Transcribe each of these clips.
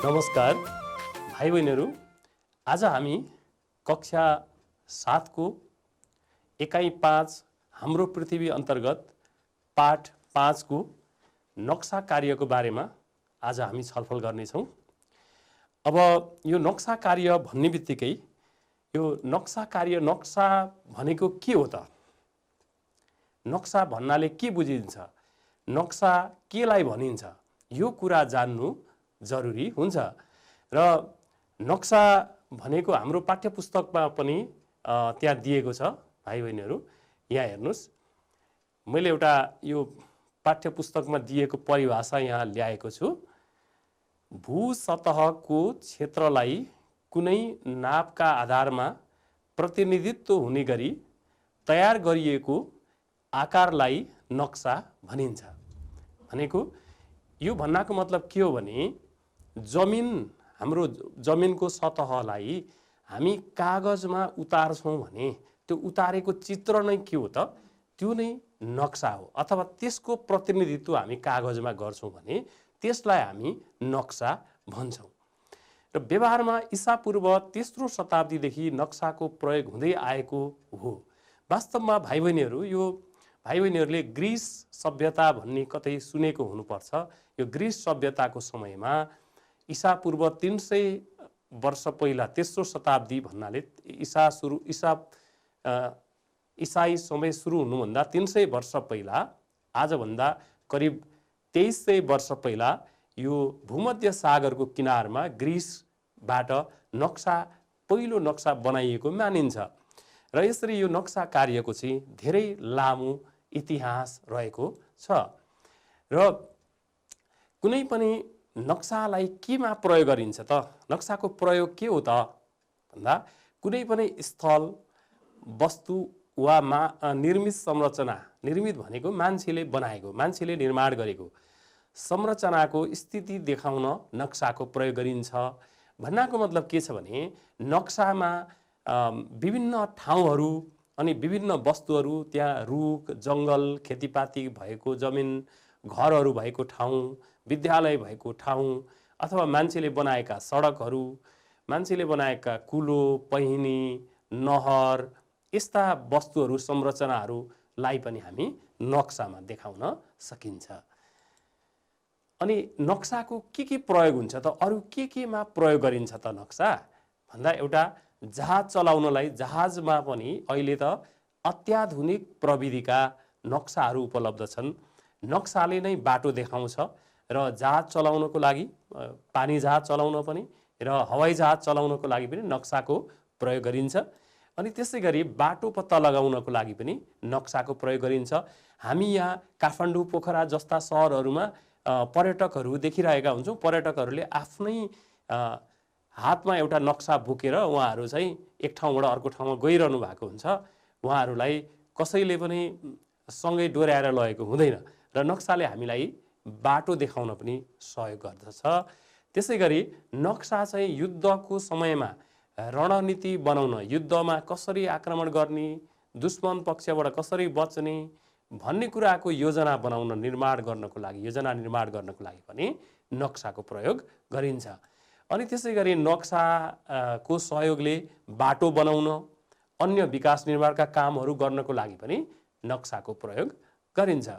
नमस्कार भाइ बहिनीहरू, आज हामी कक्षा 7 को एकाइ 5 हाम्रो पृथ्वी अन्तर्गत पाठ 5 को नक्सा कार्यको बारेमा आज हामी छलफल गर्नेछौँ। अब यो नक्सा कार्य भन्ने बित्तिकै यो नक्सा कार्य, नक्सा भनेको के हो त? नक्सा भन्नाले के बुझिन्छ? नक्सा केलाई भनिन्छ? यो कुरा जान्नु जरुरी हुन्छ। र नक्सा भनेको हाम्रो पाठ्यपुस्तकमा पनि त्यहाँ दिएको छ। भाइ बहिनीहरू, यहाँ हेर्नुस्, मैले एउटा यो पाठ्यपुस्तकमा दिएको परिभाषा यहाँ ल्याएको छु। भूसतहको क्षेत्रलाई कुनै नापका आधारमा प्रतिनिधित्व हुने गरी तयार गरिएको आकारलाई नक्सा भनिन्छ। भनेको यो भन्नाको मतलब के हो भने जमिन, हाम्रो जमिनको सतहलाई हामी कागजमा उतार्छौँ भने त्यो उतारेको चित्र नै के हो त? त्यो नै नक्सा हो। अथवा त्यसको प्रतिनिधित्व हामी कागजमा गर्छौँ भने त्यसलाई हामी नक्सा भन्छौँ। र व्यवहारमा ईसापूर्व 3रो शताब्दीदेखि नक्साको प्रयोग हुँदै आएको हो। वास्तवमा भाइ बहिनीहरू, यो भाइ बहिनीहरूले ग्रीस सभ्यता भन्ने कतै सुनेको हुनुपर्छ। यो ग्रीस सभ्यताको समयमा ईसापूर्व 300 वर्ष पहिला, 3रो शताब्दी भन्नाले ईसाई समय सुरु हुनुभन्दा 300 वर्ष पहिला, आजभन्दा करिब 2300 वर्ष पहिला यो भूमध्य सागरको किनारमा ग्रीसबाट पहिलो नक्सा बनाइएको मानिन्छ। र यसरी यो नक्सा कार्यको चाहिँ धेरै लामो इतिहास रहेको छ। र कुनै पनि नक्सालाई केमा प्रयोग गरिन्छ त? नक्साको प्रयोग के हो त भन्दा कुनै पनि स्थल, वस्तु वा निर्मित संरचना, निर्मित भनेको मान्छेले बनाएको, मान्छेले निर्माण गरेको संरचनाको स्थिति देखाउन नक्साको प्रयोग गरिन्छ। भन्नाको मतलब के छ भने नक्सामा विभिन्न ठाउँहरू अनि विभिन्न वस्तुहरू, त्यहाँ रुख, जङ्गल, खेतीपाती भएको जमिन, घरहरू भएको ठाउँ, विद्यालय भएको ठाउँ, अथवा मान्छेले बनाएका सडकहरू, मान्छेले बनाएका कुलो, पहिनी, नहर, यस्ता वस्तुहरू, संरचनाहरूलाई पनि हामी नक्सामा देखाउन सकिन्छ। अनि नक्साको के प्रयोग हुन्छ त? अरू केमा प्रयोग गरिन्छ त नक्सा भन्दा एउटा जहाज चलाउनलाई, जहाजमा पनि अहिले त अत्याधुनिक प्रविधिका नक्साहरू उपलब्ध छन्। नक्साले नै बाटो देखाउँछ र जहाज चलाउनको लागि, पानी जहाज चलाउन पनि र हवाई जहाज चलाउनको लागि पनि नक्साको प्रयोग गरिन्छ। अनि त्यसै गरी बाटो पत्ता लगाउनको लागि पनि नक्साको प्रयोग गरिन्छ। हामी यहाँ काठमाडौँ, पोखरा जस्ता सहरहरूमा पर्यटकहरू देखिरहेका हुन्छौँ। पर्यटकहरूले आफ्नै हातमा एउटा नक्सा बोकेर उहाँहरू चाहिँ एक ठाउँबाट अर्को ठाउँमा गइरहनु भएको हुन्छ। उहाँहरूलाई कसैले पनि सँगै डोर्याएर लगेको हुँदैन र नक्साले हामीलाई बाटो देखाउन पनि सहयोग गर्दछ। त्यसै गरी नक्सा चाहिँ युद्धको समयमा रणनीति बनाउन, युद्धमा कसरी आक्रमण गर्ने, दुश्मन पक्षबाट कसरी बच्ने भन्ने कुराको योजना बनाउन, निर्माण गर्नको लागि पनि नक्साको प्रयोग गरिन्छ। अनि त्यसै गरी नक्साको सहयोगले बाटो बनाउन, अन्य विकास निर्माणका कामहरू गर्नको लागि पनि नक्साको प्रयोग गरिन्छ।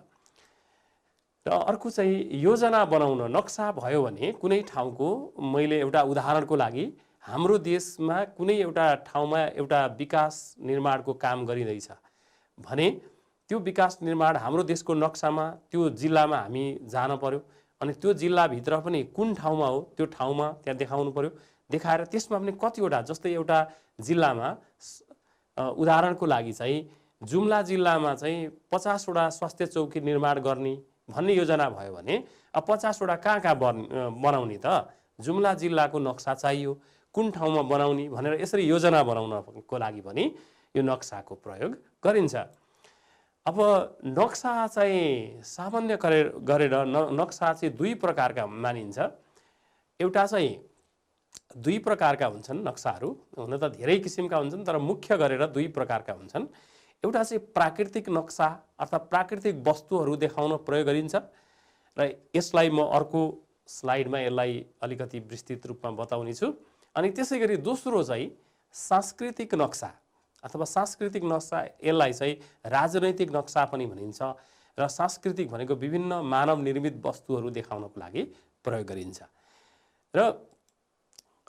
र अर्को चाहिँ योजना बनाउन नक्सा भयो भने कुनै ठाउँको, मैले एउटा उदाहरणको लागि, हाम्रो देशमा कुनै एउटा ठाउँमा एउटा विकास निर्माणको काम गरिँदैछ भने त्यो विकास निर्माण हाम्रो देशको नक्सामा, त्यो जिल्लामा हामी जान पर्यो। अनि त्यो जिल्लाभित्र पनि कुन ठाउँमा हो त्यो ठाउँमा त्यहाँ देखाउनु पर्यो। देखाएर त्यसमा पनि कतिवटा, जस्तै एउटा जिल्लामा उदाहरणको लागि चाहिँ जुम्ला जिल्लामा चाहिँ 50 वटा स्वास्थ्य चौकी निर्माण गर्ने भन्ने योजना भयो भने 50 वटा कहाँ बनाउने त? जुम्ला जिल्लाको नक्सा चाहियो, कुन ठाउँमा बनाउने भनेर यसरी योजना बनाउनको लागि पनि यो नक्साको प्रयोग गरिन्छ। अब नक्सा चाहिँ सामान्य गरेर नक्सा चाहिँ दुई प्रकारका मानिन्छ। एउटा चाहिँ दुई प्रकारका हुन्छन् नक्साहरू, हुन त धेरै किसिमका हुन्छन् तर मुख्य गरेर दुई प्रकारका हुन्छन्। एउटा चाहिँ प्राकृतिक नक्सा अर्थात् प्राकृतिक वस्तुहरू देखाउन प्रयोग गरिन्छ र यसलाई म अर्को स्लाइडमा यसलाई अलिकति विस्तृत रूपमा बताउने छु। अनि त्यसै गरी दोस्रो चाहिँ सांस्कृतिक नक्सा अथवा सांस्कृतिक नक्सा, यसलाई चाहिँ राजनैतिक नक्सा पनि भनिन्छ र सांस्कृतिक भनेको विभिन्न मानव निर्मित वस्तुहरू देखाउनको लागि प्रयोग गरिन्छ। र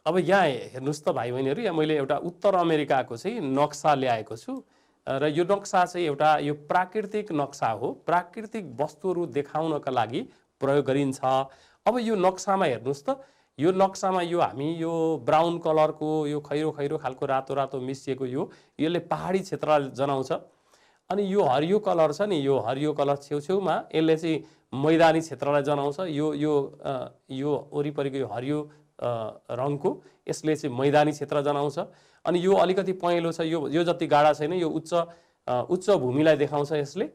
अब यहाँ हेर्नुहोस् त भाइ बहिनीहरू, यहाँ मैले एउटा उत्तर अमेरिकाको चाहिँ नक्सा ल्याएको छु र यो नक्सा चाहिँ एउटा यो प्राकृतिक नक्सा हो, प्राकृतिक वस्तुहरू देखाउनका लागि प्रयोग गरिन्छ। अब यो नक्सामा हेर्नुहोस् त, यो नक्सामा यो हामी यो ब्राउन कलरको यो खैरो खैरो खालको रातो रातो मिसिएको यसले पहाडी क्षेत्रलाई जनाउँछ। अनि यो हरियो कलर छ नि, यो हरियो कलर छेउछेउमा यसले चाहिँ मैदानी क्षेत्रलाई जनाउँछ। यो वरिपरिको यो हरियो रङको यसले चाहिँ मैदानी क्षेत्र जनाउँछ। अनि यो अलिकति पहेँलो छ, यो जति गाढा छैन, यो उच्च भूमिलाई देखाउँछ यसले।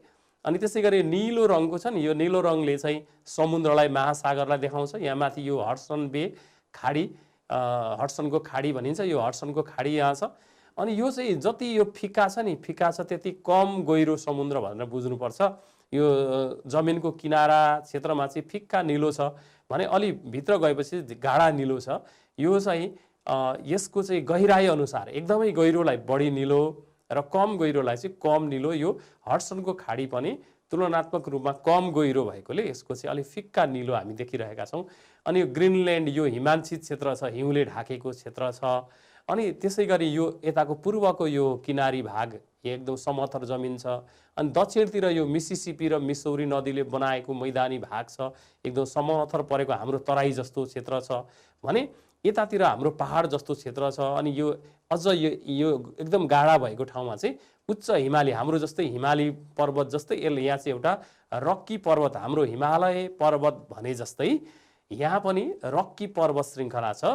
अनि त्यसै गरी निलो रङको छ नि, यो निलो रङले चाहिँ समुद्रलाई, महासागरलाई देखाउँछ। यहाँ माथि यो हडसन बे खाडी, हडसनको खाडी भनिन्छ, यो हडसनको खाडी यहाँ छ। अनि यो चाहिँ जति यो फिका छ नि, फिका छ त्यति कम गहिरो समुद्र भनेर बुझ्नुपर्छ। यो जमिनको किनारा क्षेत्रमा चाहिँ फिक्का निलो छ भने अलि भित्र गएपछि गाढा निलो छ। यो चाहिँ यसको चाहिँ गहिराई अनुसार एकदमै गहिरोलाई बढी निलो र कम गहिरोलाई चाहिँ कम निलो। यो हडसनको खाडी पनि तुलनात्मक रूपमा कम गहिरो भएकोले यसको चाहिँ अलि फिक्का निलो हामी देखिरहेका छौँ। अनि यो ग्रिनल्यान्ड यो हिमांशित क्षेत्र छ, हिउँले ढाकेको क्षेत्र छ। अनि त्यसै गरी यो यताको पूर्वको यो किनारी भाग एकदम समथर जमिन छ। अनि दक्षिणतिर यो मिसिसिपी र मिसौरी नदीले बनाएको मैदानी भाग छ, एकदम समथर परेको हाम्रो तराई जस्तो क्षेत्र छ भने यतातिर हाम्रो पहाड जस्तो क्षेत्र छ। अनि यो अझ यो एकदम गाढा भएको ठाउँमा चाहिँ उच्च हिमाली, हाम्रो जस्तै हिमाली पर्वत जस्तै यसले यहाँ चाहिँ एउटा रक्की पर्वत, हाम्रो हिमालय पर्वत भने जस्तै यहाँ पनि रक्की पर्वत श्रृङ्खला छ,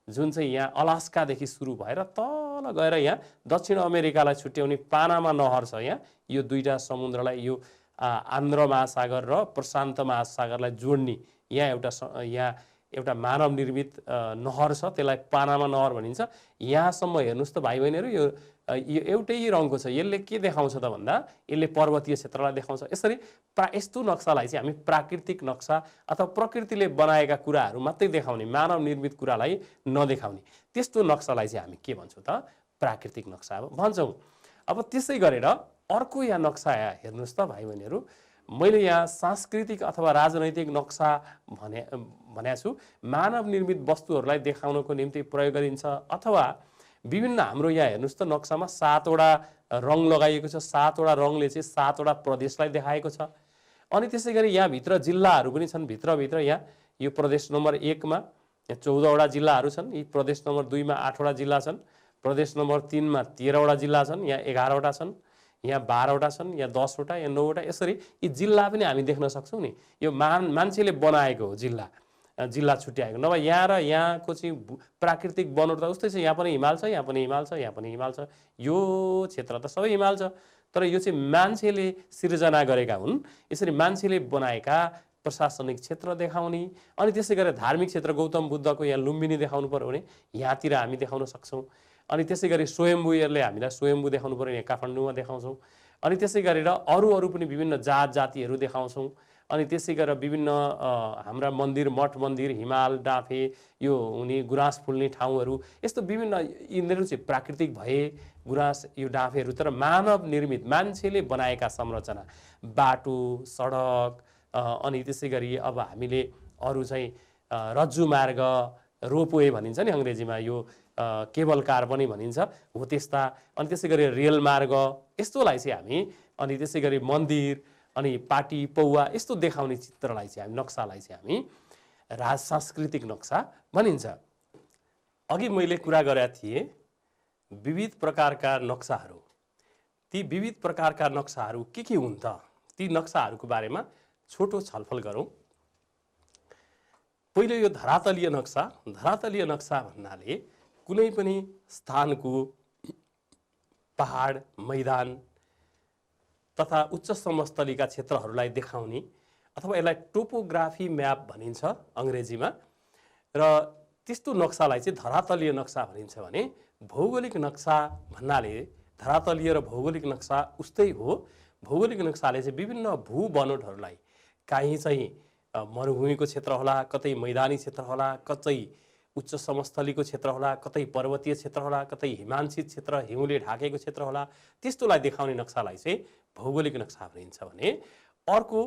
जुन चाहिँ यहाँ अलास्कादेखि सुरु भएर तल गएर यहाँ दक्षिण अमेरिकालाई छुट्याउने पानामा नहर छ। यहाँ यो दुईटा समुद्रलाई, यो आन्ध्र महासागर र प्रशान्त महासागरलाई जोड्ने यहाँ एउटा मानव निर्मित नहर छ, त्यसलाई पानामा नहर भनिन्छ। यहाँसम्म हेर्नुहोस् त भाइ बहिनीहरू, यो एउटै रङको छ। यसले के देखाउँछ त भन्दा यसले पर्वतीय क्षेत्रलाई देखाउँछ। यसरी यस्तो नक्सालाई चाहिँ हामी प्राकृतिक नक्सा अथवा प्रकृतिले बनाएका कुराहरू मात्रै देखाउने, मानव निर्मित कुरालाई नदेखाउने, त्यस्तो नक्सालाई चाहिँ हामी के भन्छौँ त? प्राकृतिक नक्सा भन्छौँ। अब त्यसै गरेर अर्को यहाँ नक्सा हेर्नुहोस् त भाइ बहिनीहरू, मैले यहाँ सांस्कृतिक अथवा राजनैतिक नक्सा भनेको छु। मानव निर्मित वस्तुहरूलाई देखाउनको निम्ति प्रयोग गरिन्छ। अथवा विभिन्न हाम्रो यहाँ हेर्नुहोस् त नक्सामा 7 वटा रङ लगाइएको छ। 7 वटा रङले चाहिँ 7 वटा प्रदेशलाई देखाएको छ। अनि त्यसै गरी यहाँभित्र जिल्लाहरू पनि छन्। भित्रभित्र यहाँ यो प्रदेश नम्बर 1 मा 14 वटा जिल्लाहरू छन्। यी प्रदेश नम्बर 2 मा 8 वटा जिल्ला छन्। प्रदेश नम्बर 3 मा 13 वटा जिल्ला छन्। यहाँ 11 वटा छन्, यहाँ 12 वटा छन्, यहाँ 10 वटा, यहाँ 9 वटा। यसरी यी जिल्ला पनि हामी देख्न सक्छौँ नि। यो मान्छेले बनाएको हो जिल्ला छुट्याएको, नभए यहाँ र यहाँको चाहिँ प्राकृतिक बनोट त उस्तै छ। यहाँ पनि हिमाल छ, यहाँ पनि हिमाल छ, यहाँ पनि हिमाल छ। यो क्षेत्र त सबै हिमाल छ, तर यो चाहिँ मान्छेले सिर्जना गरेका हुन्। यसरी मान्छेले बनाएका प्रशासनिक क्षेत्र देखाउने। अनि त्यसै गरेर धार्मिक क्षेत्र गौतम बुद्धको यहाँ लुम्बिनी देखाउनु पर्यो भने यहाँतिर हामी देखाउन सक्छौँ। अनि त्यसै गरी स्वयम्भूहरूले हामीलाई स्वयम्भू देखाउनु पर्यो, यहाँ काठमाडौँमा देखाउँछौँ। अनि त्यसै गरेर अरू पनि विभिन्न जातिहरू देखाउँछौँ। अनि त्यसै गरेर विभिन्न हाम्रा मन्दिर, मठ मन्दिर, हिमाल डाँफे, यो हुने गुराँस फुल्ने ठाउँहरू, यस्तो विभिन्न यिनीहरू चाहिँ प्राकृतिक भए गुराँस यो डाँफेहरू, तर मानव निर्मित मान्छेले बनाएका संरचना, बाटो, सडक, अनि त्यसै गरी अब हामीले अरू चाहिँ रज्जु मार्ग, रोपवे भनिन्छ नि अङ्ग्रेजीमा, यो केबल कार पनि भनिन्छ हो त्यस्ता। अनि त्यसै गरी रेल मार्ग, यस्तोलाई चाहिँ हामी, अनि त्यसै गरी मन्दिर, अनि पाटी पौवा, यस्तो देखाउने चित्रलाई चाहिँ हामी, नक्सालाई चाहिँ हामी सांस्कृतिक नक्सा भनिन्छ। अघि मैले कुरा गरेका थिएँ विविध प्रकारका नक्साहरू। ती विविध प्रकारका नक्साहरू के हुन् त? ती नक्साहरूको बारेमा छोटो छलफल गरौँ। पहिलो यो धरातलीय नक्सा। धरातलीय नक्सा भन्नाले कुनै पनि स्थानको पहाड, मैदान तथा उच्च समस्थलीका क्षेत्रहरूलाई देखाउने, अथवा यसलाई टोपोग्राफी म्याप भनिन्छ अङ्ग्रेजीमा। र त्यस्तो नक्सालाई चाहिँ धरातलीय नक्सा भनिन्छ भने भौगोलिक नक्सा भन्नाले धरातलीय र भौगोलिक नक्सा उस्तै हो। भौगोलिक नक्साले चाहिँ विभिन्न भू बनोटहरूलाई, कहीँ चाहिँ मरुभूमिको क्षेत्र होला, कतै मैदानी क्षेत्र होला, कतै उच्च समस्थलीको क्षेत्र होला, कतै पर्वतीय क्षेत्र होला, कतै हिमांशित क्षेत्र हिउँले ढाकेको क्षेत्र होला, त्यस्तोलाई देखाउने नक्सालाई चाहिँ भौगोलिक नक्सा भनिन्छ भने अर्को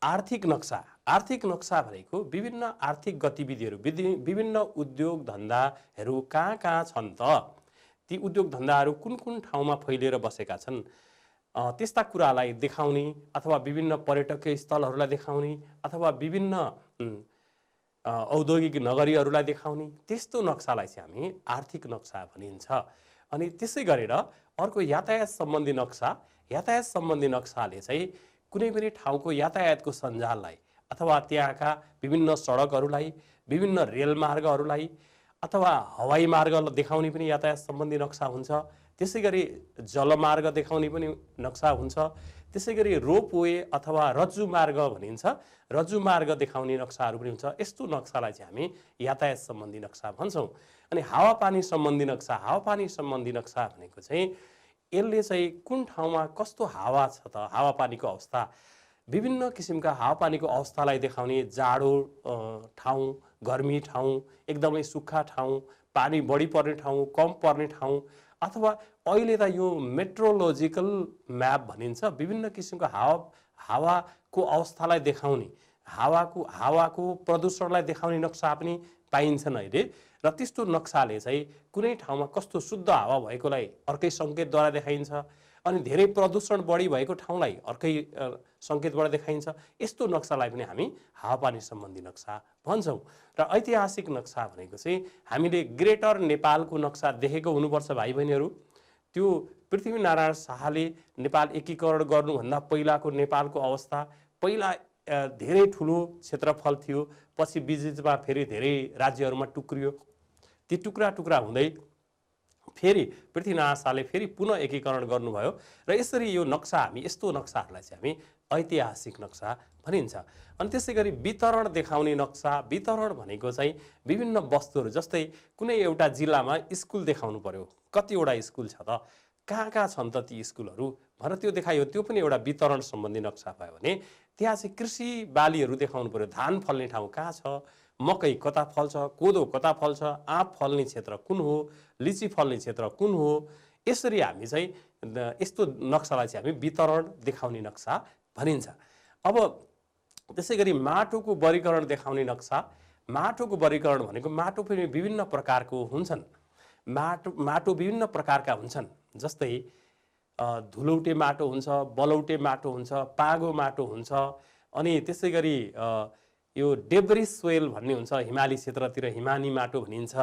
आर्थिक नक्सा। आर्थिक नक्सा भनेको विभिन्न आर्थिक गतिविधिहरू, विभिन्न उद्योग धन्दाहरू कहाँ कहाँ छन् त, ती उद्योग धन्दाहरू कुन कुन ठाउँमा फैलिएर बसेका छन्, त्यस्ता कुरालाई देखाउने अथवा विभिन्न पर्यटकीय स्थलहरूलाई देखाउने अथवा विभिन्न औद्योगिक नगरीहरूलाई देखाउने त्यस्तो नक्सालाई चाहिँ हामी आर्थिक नक्सा भनिन्छ। अनि त्यसै गरेर अर्को यातायात सम्बन्धी नक्सा। यातायात सम्बन्धी नक्साले चाहिँ कुनै पनि ठाउँको यातायातको सञ्जाललाई अथवा त्यहाँका विभिन्न सडकहरूलाई, विभिन्न रेलमार्गहरूलाई अथवा हवाई मार्ग देखाउने पनि यातायात सम्बन्धी नक्सा हुन्छ। त्यसै गरी जलमार्ग देखाउने पनि नक्सा हुन्छ। त्यसै गरी रोपवे अथवा रज्जुमार्ग भनिन्छ, रज्जुमार्ग देखाउने नक्साहरू पनि हुन्छ। यस्तो नक्सालाई चाहिँ हामी यातायात सम्बन्धी नक्सा भन्छौँ। अनि हावापानी सम्बन्धी नक्सा। हावापानी सम्बन्धी नक्सा भनेको चाहिँ यसले चाहिँ कुन ठाउँमा कस्तो हावा छ त, हावापानीको अवस्था, विभिन्न किसिमका हावापानीको अवस्थालाई देखाउने, जाडो ठाउँ, गर्मी ठाउँ, एकदमै सुक्खा ठाउँ, पानी बढी पर्ने ठाउँ, कम पर्ने ठाउँ, अथवा अहिले त यो मेट्रोलोजिकल म्याप भनिन्छ, विभिन्न किसिमको हावाको अवस्थालाई देखाउने, हावाको प्रदूषणलाई देखाउने नक्सा पनि पाइन्छन् अहिले। र त्यस्तो नक्साले चाहिँ कुनै ठाउँमा कस्तो शुद्ध हावा भएकोलाई अर्कै सङ्केतद्वारा देखाइन्छ, अनि धेरै प्रदूषण बढी भएको ठाउँलाई अर्कै सङ्केतबाट देखाइन्छ। यस्तो नक्सालाई पनि हामी हावापानी सम्बन्धी नक्सा भन्छौँ। र ऐतिहासिक नक्सा भनेको चाहिँ हामीले ग्रेटर नेपालको नक्सा देखेको हुनुपर्छ भाइ बहिनीहरू। त्यो पृथ्वीनारायण शाहले नेपाल एकीकरण गर्नुभन्दा पहिलाको नेपालको अवस्था, पहिला धेरै ठुलो क्षेत्रफल थियो, पछि बिचमा फेरि धेरै राज्यहरूमा टुक्रियो, ती टुक्रा टुक्रा हुँदै फेरि पृथ्वीनारायण शाहले फेरि पुनः एकीकरण गर्नुभयो। र यसरी यो नक्सा हामी, यस्तो नक्साहरूलाई चाहिँ हामी ऐतिहासिक नक्सा भनिन्छ। अनि त्यसै गरी वितरण देखाउने नक्सा। वितरण भनेको चाहिँ विभिन्न वस्तुहरू, जस्तै कुनै एउटा जिल्लामा स्कुल देखाउनु पर्यो, कतिवटा स्कुल छ त, कहाँ कहाँ छन् त ती स्कुलहरू भनेर त्यो देखाइयो, त्यो पनि एउटा वितरण सम्बन्धी नक्सा भयो। भने त्यहाँ चाहिँ कृषि बालीहरू देखाउनु पर्यो, धान फल्ने ठाउँ कहाँ छ, मकै कता फल्छ, कोदो कता फल्छ, आँप फल्ने क्षेत्र कुन हो, लिची फल्ने क्षेत्र कुन हो। यसरी हामी चाहिँ यस्तो नक्सालाई चाहिँ हामी वितरण देखाउने नक्सा भनिन्छ। अब त्यसै गरी माटोको वर्गीकरण देखाउने नक्सा। माटोको वर्गीकरण भनेको माटो पनि विभिन्न प्रकारको हुन्छन्। माटो विभिन्न प्रकारका हुन्छन्, जस्तै धुलौटे माटो हुन्छ, बलौटे माटो हुन्छ, पागो माटो हुन्छ, अनि त्यसै गरी यो डेब्रिस सोइल भन्ने हुन्छ, हिमाली क्षेत्रतिर हिमानी माटो भनिन्छ।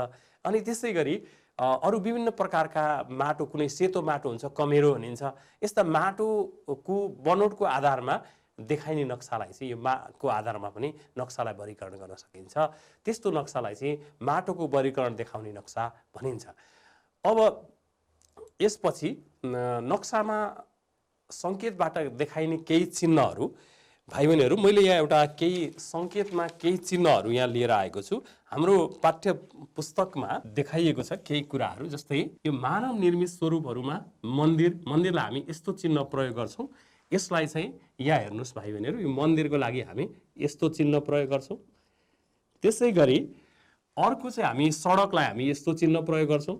अनि त्यसै गरी अरू विभिन्न प्रकारका माटो, कुनै सेतो माटो हुन्छ, कमेरो भनिन्छ। यस्ता माटोको बनोटको आधारमा देखाइने नक्सालाई चाहिँ यो को आधारमा पनि नक्सालाई वर्गीकरण गर्न सकिन्छ। त्यस्तो नक्सालाई चाहिँ माटोको वर्गीकरण देखाउने नक्सा भनिन्छ। अब यसपछि नक्सामा सङ्केतबाट देखाइने केही चिन्हहरू, भाइ बहिनीहरू मैले यहाँ एउटा केही सङ्केतमा केही चिन्हहरू यहाँ लिएर आएको छु। हाम्रो पाठ्य पुस्तकमा देखाइएको छ केही कुराहरू, जस्तै यो मानव निर्मित स्वरूपहरूमा मन्दिरलाई हामी यस्तो चिन्ह प्रयोग गर्छौँ। यसलाई चाहिँ यहाँ हेर्नुहोस् भाइ बहिनीहरू, यो मन्दिरको लागि हामी यस्तो चिन्ह प्रयोग गर्छौँ। त्यसै गरी अर्को चाहिँ हामी सडकलाई हामी यस्तो चिन्ह प्रयोग गर्छौँ,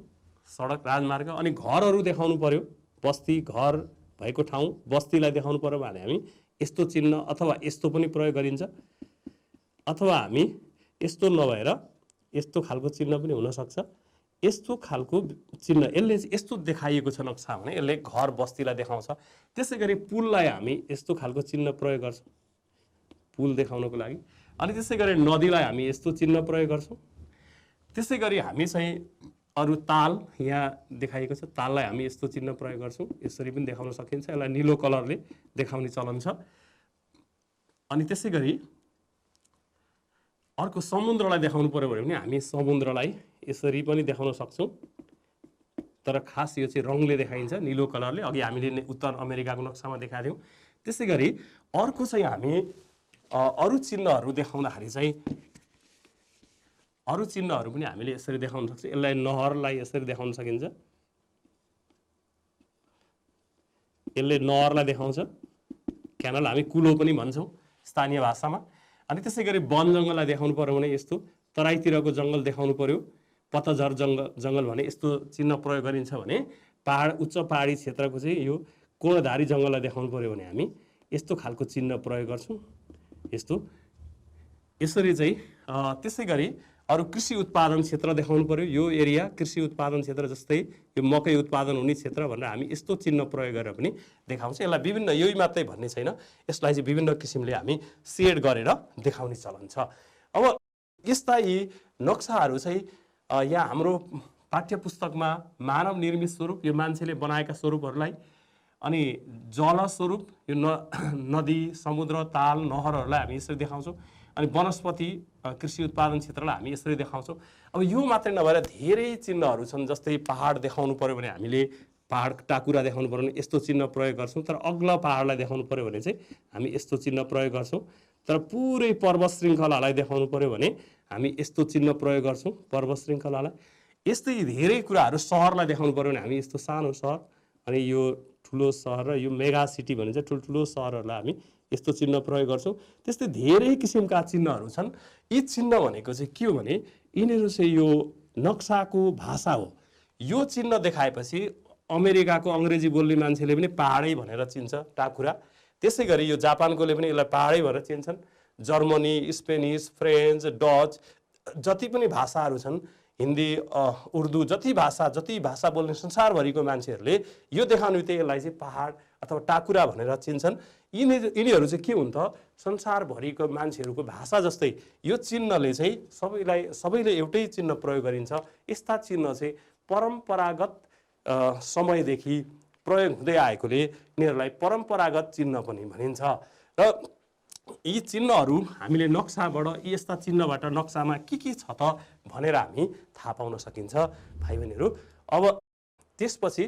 सडक राजमार्ग। अनि घरहरू देखाउनु पर्यो, बस्ती घर भएको ठाउँ, बस्तीलाई देखाउनु पर्यो भने हामी यस्तो चिन्ह अथवा यस्तो पनि प्रयोग गरिन्छ। अथवा हामी यस्तो नभएर यस्तो खालको चिन्ह पनि हुनसक्छ। यस्तो खालको चिन्ह, यसले यस्तो देखाइएको छ नक्सा भने यसले घर बस्तीलाई देखाउँछ। त्यसै गरी पुललाई हामी यस्तो खालको चिन्ह प्रयोग गर्छौँ, पुल देखाउनको लागि। अनि त्यसै गरी नदीलाई हामी यस्तो चिन्ह प्रयोग गर्छौँ। त्यसै गरी हामी चाहिँ अरू ताल यहाँ देखाइएको छ, ताललाई हामी यस्तो चिन्ह प्रयोग गर्छौँ, यसरी पनि देखाउन सकिन्छ। यसलाई निलो कलरले देखाउने चलन छ। अनि त्यसै गरी अर्को समुद्रलाई देखाउनु पर्यो भने हामी समुद्रलाई यसरी पनि देखाउन सक्छौँ, तर खास यो चाहिँ रङले देखाइन्छ, निलो कलरले। अघि हामीले उत्तर अमेरिकाको नक्सामा देखाएको थियौँ। त्यसै गरी अर्को चाहिँ हामी अरू चिन्हहरू देखाउँदाखेरि चाहिँ अरू चिन्हहरू पनि हामीले यसरी देखाउन सक्छौँ। यसलाई नहरलाई यसरी देखाउन सकिन्छ, यसले नहरलाई देखाउँछ। क्यानल हामी कुलो पनि भन्छौँ स्थानीय भाषामा। अनि त्यसै गरी वन जङ्गललाई देखाउनु पर्यो भने यस्तो, तराईतिरको जङ्गल देखाउनु पर्यो, पतझर जङ्गल भने यस्तो चिन्ह प्रयोग गरिन्छ भने पहाड उच्च पहाडी क्षेत्रको चाहिँ यो कोणधारी जङ्गललाई देखाउनु पर्यो भने हामी यस्तो खालको चिन्ह प्रयोग गर्छौँ, यस्तो। यसरी चाहिँ त्यसै गरी अरू कृषि उत्पादन क्षेत्र देखाउनु पर्यो, यो एरिया कृषि उत्पादन क्षेत्र जस्तै यो मकै उत्पादन हुने क्षेत्र भनेर हामी यस्तो चिन्ह प्रयोग गरेर पनि देखाउँछ। यसलाई विभिन्न यही मात्रै भन्ने छैन, यसलाई चाहिँ विभिन्न किसिमले हामी सेड गरेर देखाउने चलन छ। अब यस्ता यी नक्साहरू चाहिँ यहाँ हाम्रो पाठ्य पुस्तकमा मानव निर्मित स्वरूप, यो मान्छेले बनाएका स्वरूपहरूलाई, अनि जल स्वरूप यो नदी समुद्र ताल नहरहरूलाई हामी यसरी देखाउँछौँ, अनि वनस्पति कृषि उत्पादन क्षेत्रलाई हामी यसरी देखाउँछौँ। अब यो मात्रै नभएर धेरै चिन्हहरू छन्, जस्तै पहाड देखाउनु पर्यो भने हामीले पहाड टाकुरा देखाउनु पर्यो भने यस्तो चिन्ह प्रयोग गर्छौँ, तर अग्ला पहाडलाई देखाउनु पर्यो भने चाहिँ हामी यस्तो चिन्ह प्रयोग गर्छौँ, तर पुरै पर्वत श्रृङ्खलालाई देखाउनु पर्यो भने हामी यस्तो चिन्ह प्रयोग गर्छौँ, पर्वत श्रृङ्खलालाई। यस्तै धेरै कुराहरू, सहरलाई देखाउनु पर्यो भने हामी यस्तो सानो सहर, अनि यो ठुलो सहर र यो मेगा सिटी भनिन्छ ठुल्ठुलो सहरहरूलाई हामी यस्तो चिन्ह प्रयोग गर्छौँ। त्यस्तै धेरै किसिमका चिन्हहरू छन्। यी चिन्ह भनेको चाहिँ के हो भने यिनीहरू चाहिँ यो नक्साको भाषा हो। यो चिन्ह देखाएपछि अमेरिकाको अङ्ग्रेजी बोल्ने मान्छेले पनि पहाडै भनेर चिन्छ टाकुरा, त्यसै गरी यो जापानकोले पनि यसलाई पहाडै भनेर चिन्छन्, जर्मनी स्पेनिस फ्रेन्च डच जति पनि भाषाहरू छन्, हिन्दी उर्दू जति भाषा बोल्ने संसारभरिको मान्छेहरूले यो देखाउनु बित्तिकै यसलाई चाहिँ पहाड अथवा टाकुरा भनेर चिन्छन्। यिनीहरू चाहिँ के हुन् त, संसारभरिको मान्छेहरूको भाषा जस्तै यो चिन्हले चाहिँ सबैले एउटै चिन्ह प्रयोग गरिन्छ। यस्ता चिन्ह चाहिँ परम्परागत समयदेखि प्रयोग हुँदै आएकोले यिनीहरूलाई परम्परागत चिन्ह पनि भनिन्छ। र यी चिन्हहरू हामीले नक्साबाट, यस्ता चिन्हबाट नक्सामा के छ त भनेर हामी थाहा पाउन सकिन्छ भाइ बहिनीहरू। अब त्यसपछि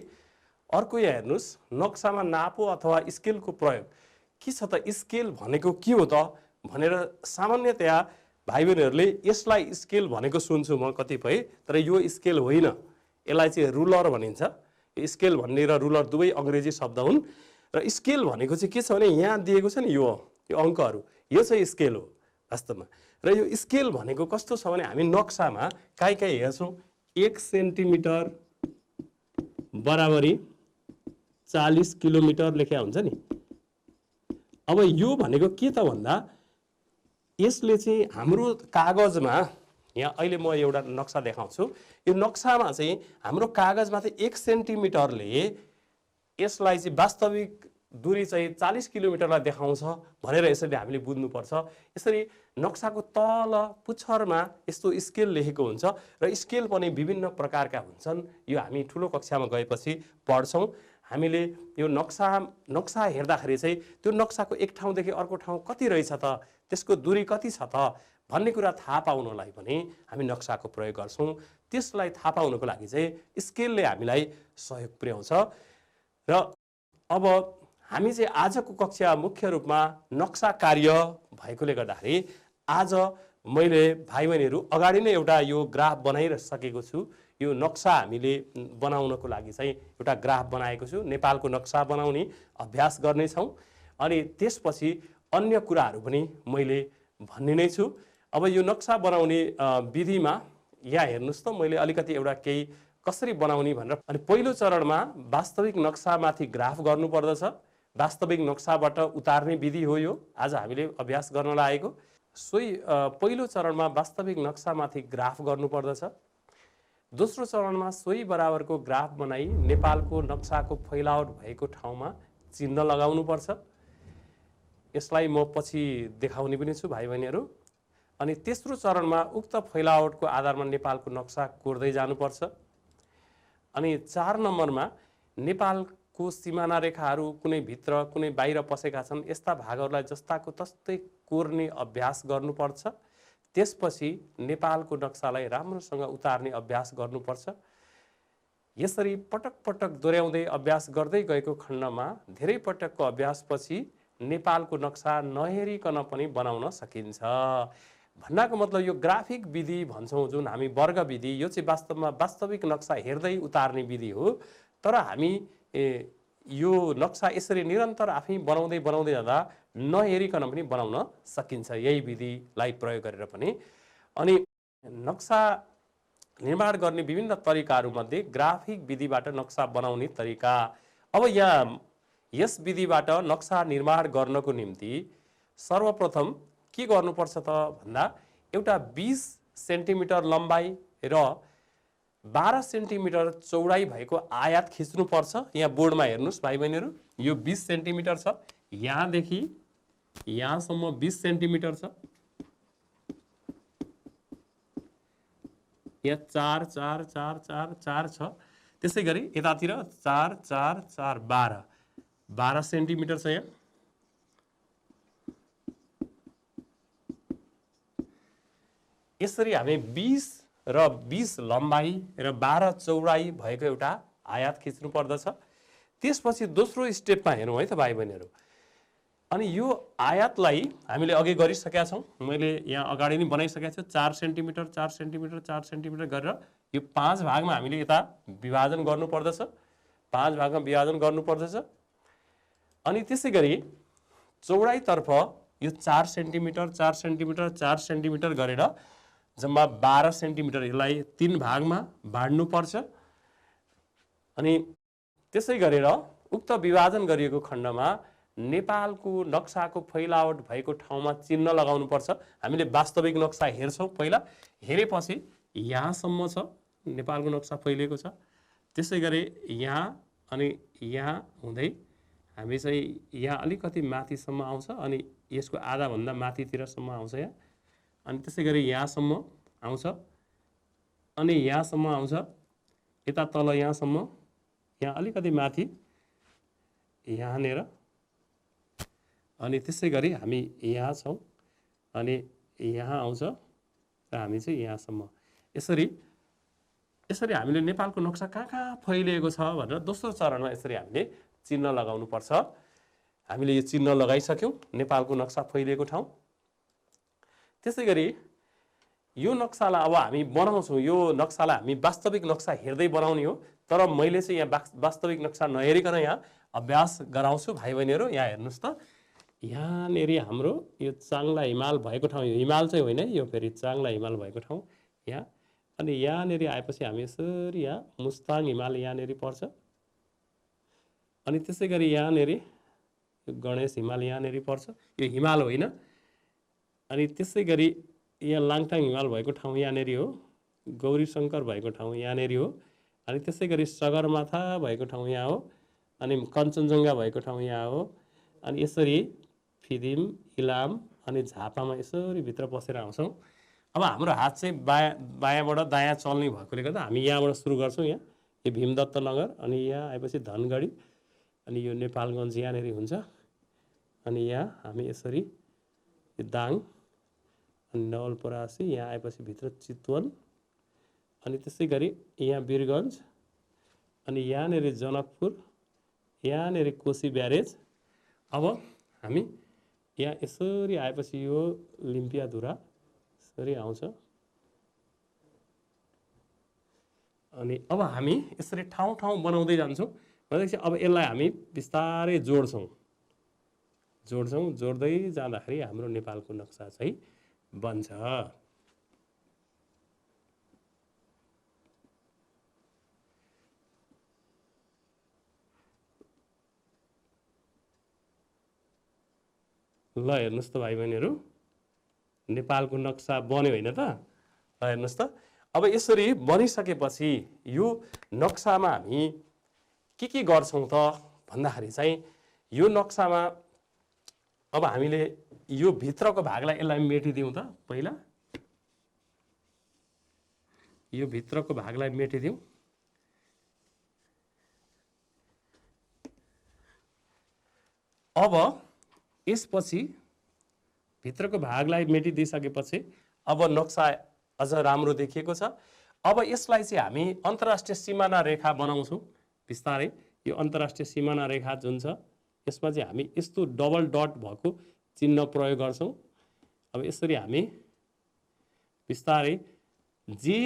अर्को यहाँ हेर्नुहोस्, नक्सामा नापो अथवा स्केलको प्रयोग के छ त, स्केल भनेको के हो त भनेर सामान्यतया भाइ बहिनीहरूले यसलाई स्केल भनेको सुन्छु म कतिपय, तर यो स्केल होइन, यसलाई चाहिँ रुलर भनिन्छ। स्केल भन्ने र रुलर दुवै अङ्ग्रेजी शब्द हुन्। र स्केल भनेको चाहिँ के छ भने यहाँ दिएको छ नि यो अङ्कहरू, यो चाहिँ स्केल हो वास्तवमा। र यो स्केल भनेको कस्तो छ भने हामी नक्सामा काहीँ हेर्छौँ 1 सेन्टिमिटर बराबरी 40 किलोमिटर लेख्या हुन्छ नि। अब यो भनेको के त भन्दा यसले चाहिँ हाम्रो कागजमा, यहाँ अहिले म एउटा नक्सा देखाउँछु, यो नक्सामा चाहिँ हाम्रो कागजमा चाहिँ 1 सेन्टिमिटरले यसलाई चाहिँ वास्तविक दूरी चाहिँ 40 किलोमिटरलाई देखाउँछ भनेर यसरी हामीले बुझ्नुपर्छ। यसरी नक्साको तल पुच्छरमा यस्तो स्केल लेखेको हुन्छ र स्केल पनि विभिन्न प्रकारका हुन्छन्। यो हामी ठुलो कक्षामा गएपछि पढ्छौँ। हामीले यो नक्सा हेर्दाखेरि चाहिँ त्यो नक्साको एक ठाउँदेखि अर्को ठाउँ कति रहेछ त, त्यसको दूरी कति छ त भन्ने कुरा थाहा पाउनलाई पनि हामी नक्साको प्रयोग गर्छौँ। त्यसलाई थाहा पाउनको लागि चाहिँ स्केलले हामीलाई सहयोग पुर्याउँछ। र अब हामी चाहिँ आजको कक्षा मुख्य रूपमा नक्सा कार्य भएकोले गर्दाखेरि आज मैले भाइ बहिनीहरू अगाडि नै एउटा यो ग्राफ बनाइसकेको छु। यो नक्सा हामीले बनाउनको लागि चाहिँ एउटा ग्राफ बनाएको छु। नेपालको नक्सा बनाउने अभ्यास गर्नेछौँ अनि त्यसपछि अन्य कुराहरू पनि मैले भन्ने नै छु। अब यो नक्सा बनाउने विधिमा यहाँ हेर्नुहोस् त, मैले अलिकति एउटा केही कसरी बनाउने भनेर, अनि पहिलो चरणमा वास्तविक नक्सामाथि ग्राफ गर्नुपर्दछ। वास्तविक नक्साबाट उतार्ने विधि हो यो आज हामीले अभ्यास गर्न लागेको। सोही पहिलो चरणमा वास्तविक नक्सामाथि ग्राफ गर्नुपर्दछ। दोस्रो चरणमा सोही बराबरको ग्राफ बनाई नेपालको नक्साको फैलावट भएको ठाउँमा चिन्ह लगाउनुपर्छ। यसलाई म पछि देखाउने पनि छु भाइ बहिनीहरू। अनि तेस्रो चरणमा उक्त फैलावटको आधारमा नेपालको नक्सा कोर्दै जानुपर्छ। अनि 4 नम्बरमा नेपालको सिमाना रेखाहरू कुनै भित्र कुनै बाहिर पसेका छन्, यस्ता भागहरूलाई जस्ताको तस्तै कोर्ने अभ्यास गर्नुपर्छ। त्यसपछि नेपालको नक्सालाई राम्रोसँग उतार्ने अभ्यास गर्नुपर्छ। यसरी पटक पटक दोहोऱ्याउँदै अभ्यास गर्दै गएको खण्डमा धेरै पटकको अभ्यासपछि नेपालको नक्सा नहेरिकन पनि बनाउन सकिन्छ। भन्नाको मतलब यो ग्राफिक विधि भन्छौँ जुन हामी वर्ग विधि, यो चाहिँ वास्तवमा वास्तविक नक्सा हेर्दै उतार्ने विधि हो। तर हामी यो नक्सा यसरी निरन्तर आफै बनाउँदै जाँदा नहेरिकन पनि बनाउन सकिन्छ यही विधिलाई प्रयोग गरेर पनि। अनि नक्सा निर्माण गर्ने विभिन्न तरिकाहरूमध्ये ग्राफिक विधिबाट नक्सा बनाउने तरिका। अब यहाँ यस विधिबाट नक्सा निर्माण गर्नको निम्ति सर्वप्रथम के गर्नुपर्छ त भन्दा एउटा 20 सेन्टिमिटर लम्बाई र 12 सेन्टिमिटर चौडाइ भएको आयात खिच्नुपर्छ। यहाँ बोर्डमा हेर्नुहोस् भाइ बहिनीहरू, यो 20 सेन्टिमिटर छ, यहाँदेखि यहाँसम्म 20 सेन्टिमिटर छ, यहाँ 4 4 4 4 4 छ, त्यसै गरी यतातिर 4 4 4 12 सेन्टिमिटर छ। यहाँ यसरी हामी 20 र 20 लम्बाई र 12 चौडाइ भएको एउटा आयात खिच्नु पर्दछ। त्यसपछि दोस्रो स्टेपमा हेरौँ है त भाइ बहिनीहरू। अनि यो आयातलाई हामीले अघि गरिसकेका छौँ, मैले यहाँ अगाडि नै बनाइसकेको छु। 4 सेन्टिमिटर 4 सेन्टिमिटर 4 सेन्टिमिटर गरेर यो 5 भागमा हामीले यता विभाजन गर्नुपर्दछ, 5 भागमा विभाजन गर्नुपर्दछ। अनि त्यसै गरी चौडाइतर्फ यो 4 सेन्टिमिटर 4 सेन्टिमिटर 4 सेन्टिमिटर गरेर जम्मा 12 सेन्टिमिटर यसलाई 3 भागमा बाँड्नुपर्छ। अनि त्यसै गरेर उक्त विभाजन गरिएको खण्डमा नेपालको नक्साको फैलावट भएको ठाउँमा चिन्ह लगाउनुपर्छ। हामीले वास्तविक नक्सा हेर्छौँ, पहिला हेरेपछि यहाँसम्म छ नेपालको नक्सा फैलिएको छ, त्यसै गरी यहाँ अनि यहाँ हुँदै हामी चाहिँ यहाँ अलिकति माथिसम्म आउँछ, अनि यसको आधाभन्दा माथितिरसम्म आउँछ यहाँ, अनि त्यसै गरी यहाँसम्म आउँछ, अनि यहाँसम्म आउँछ, यता तल यहाँसम्म, यहाँ अलिकति माथि यहाँनिर, अनि त्यसै गरी हामी यहाँ छौँ, अनि यहाँ आउँछ र हामी चाहिँ यहाँसम्म। यसरी यसरी हामीले नेपालको नक्सा कहाँ कहाँ फैलिएको छ भनेर दोस्रो चरणमा यसरी हामीले चिन्ह लगाउनु पर्छ। हामीले यो चिन्ह लगाइसक्यौँ नेपालको नक्सा फैलिएको ठाउँ। त्यसै गरी यो नक्सालाई अब हामी बनाउँछौँ, यो नक्सालाई हामी वास्तविक नक्सा हेर्दै बनाउने हो, तर मैले चाहिँ यहाँ वास्तविक नक्सा नहेरिकन यहाँ अभ्यास गराउँछु भाइ बहिनीहरू। यहाँ हेर्नुहोस् त, यहाँनिर हाम्रो यो चाङ्ला हिमाल भएको ठाउँ, यो हिमाल चाहिँ होइन, यो फेरि चाङ्ला हिमाल भएको ठाउँ यहाँ, अनि यहाँनिर आएपछि हामी यसरी यहाँ मुस्ताङ हिमाल यहाँनिर पर्छ, अनि त्यसै गरी यहाँनिर गणेश हिमाल यहाँनिर पर्छ, यो हिमाल होइन। अनि त्यसै गरी यहाँ लाङटाङ हिमाल भएको ठाउँ यहाँनिर हो, गौरीशङ्कर भएको ठाउँ यहाँनिर हो, अनि त्यसै गरी सगरमाथा भएको ठाउँ यहाँ हो, अनि कञ्चनजङ्घा भएको ठाउँ यहाँ हो, अनि यसरी फिदिम इलाम अनि झापामा यसरी भित्र बसेर आउँछौँ। अब हाम्रो हात चाहिँ बायाँबाट दायाँ चल्ने भएकोले गर्दा हामी यहाँबाट सुरु गर्छौँ। यहाँ यो भीमदत्त नगर, अनि यहाँ आएपछि धनगढी, अनि यो नेपालगञ्ज यहाँनिर हुन्छ, अनि यहाँ हामी यसरी दाङ, अनि नवलपरासी, यहाँ आएपछि भित्र चितवन, अनि त्यसै गरी यहाँ वीरगञ्ज, अनि यहाँनिर जनकपुर, यहाँनिर कोशी ब्यारेज। अब हामी यहाँ यसरी आएपछि यो लिम्पियाधुरा यसरी आउँछ, अनि अब हामी यसरी ठाउँ ठाउँ बनाउँदै जान्छौँ। भनेपछि अब यसलाई हामी बिस्तारै जोड्छौँ, जोड्दै जाँदाखेरि हाम्रो नेपालको नक्सा चाहिँ बन्छ। ल हेर्नुहोस् त भाइ बहिनीहरू, नेपालको नक्सा बन्यो होइन त? ल हेर्नुहोस् त, अब यसरी बनिसकेपछि यो नक्सामा हामी के गर्छौँ त भन्दाखेरि चाहिँ यो नक्सामा अब हामीले यो भित्रको भागलाई यसलाई मेटिदिउँ त। पहिला यो भित्रको भागलाई मेटिदिउँ, अब यसपछि भित्रको भागलाई मेटिदिइसकेपछि अब नक्सा अझ राम्रो देखिएको छ। अब यसलाई चाहिँ हामी अन्तर्राष्ट्रिय सिमाना रेखा बनाउँछौँ बिस्तारै। यो अन्तर्राष्ट्रिय सिमाना रेखा जुन छ यसमा चाहिँ हामी यस्तो डबल डट भएको चिन्ह प्रयोग गर्छौँ। अब यसरी हामी बिस्तारै जे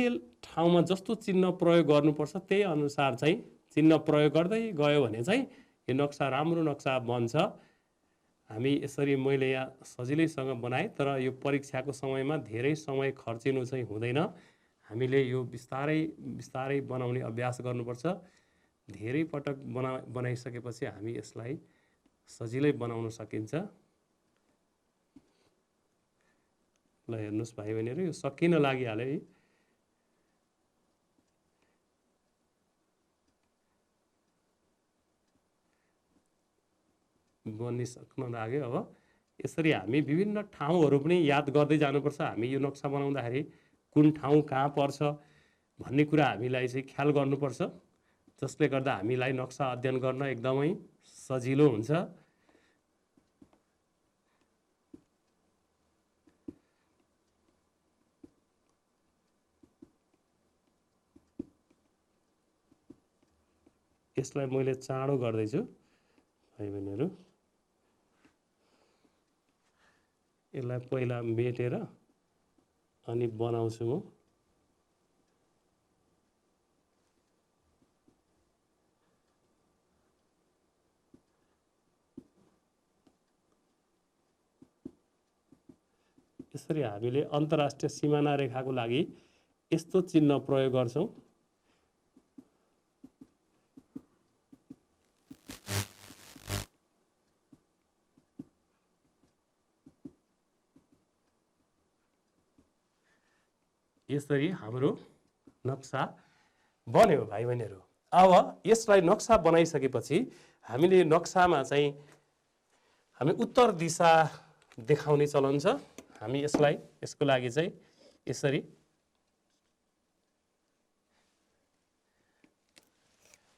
ठाउँमा जस्तो चिन्ह प्रयोग गर्नुपर्छ त्यही अनुसार चाहिँ चिन्ह प्रयोग गर्दै गयो भने चाहिँ यो नक्सा राम्रो नक्सा बन्छ। हामी यसरी मैले यहाँ सजिलैसँग बनाएँ, तर यो परीक्षाको समयमा धेरै समय खर्चिनु चाहिँ हुँदैन। हामीले यो बिस्तारै बिस्तारै बनाउने अभ्यास गर्नुपर्छ। धेरै पटक बनाइसकेपछि हामी यसलाई सजिलै बनाउन सकिन्छ। ल हेर्नुहोस् भाइ बहिनीहरू, यो सकिन लागिहाल्यो है। बनिसक्न लाग्यो। अब यसरी हामी विभिन्न ठाउँहरू पनि याद गर्दै जानुपर्छ। हामी यो नक्सा बनाउँदाखेरि कुन ठाउँ कहाँ पर्छ भन्ने कुरा हामीलाई चाहिँ ख्याल गर्नुपर्छ, जसले गर्दा हामीलाई नक्सा अध्ययन गर्न एकदमै सजिलो हुन्छ। यसलाई मैले चाँडो गर्दैछु भाइ बहिनीहरू। यसलाई पहिला मेटेर अनि बनाउँछु म। यसरी हामीले अन्तर्राष्ट्रिय सिमाना रेखाको लागि यस्तो चिन्ह प्रयोग गर्छौं। यसरी हाम्रो नक्सा बन्यो भाइ बहिनीहरू। अब यसलाई नक्सा बनाइसकेपछि हामीले नक्सामा चाहिँ हामी उत्तर दिशा देखाउने चलन छ। हामी यसलाई यसको लागि चाहिँ यसरी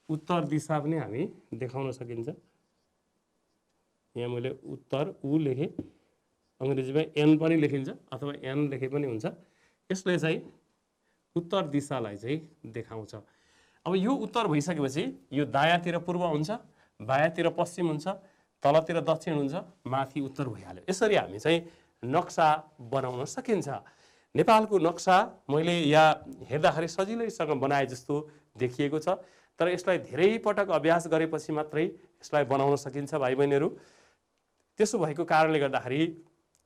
उत्तर दिशा पनि हामी देखाउन सकिन्छ। यहाँ मैले उत्तर उ लेखेँ, अङ्ग्रेजीमा एन पनि लेखिन्छ अथवा एन लेखे पनि हुन्छ। यसले चाहिँ उत्तर दिशालाई चाहिँ देखाउँछ। अब यो उत्तर भइसकेपछि यो दायाँतिर पूर्व हुन्छ, बायाँतिर पश्चिम हुन्छ, तलतिर दक्षिण हुन्छ, माथि उत्तर भइहाल्यो। यसरी हामी चाहिँ नक्सा बनाउन सकिन्छ। नेपालको नक्सा मैले यहाँ हेर्दाखेरि सजिलैसँग बनाए जस्तो देखिएको छ, तर यसलाई धेरै पटक अभ्यास गरेपछि मात्रै यसलाई बनाउन सकिन्छ भाइ बहिनीहरू। त्यसो भएको कारणले गर्दाखेरि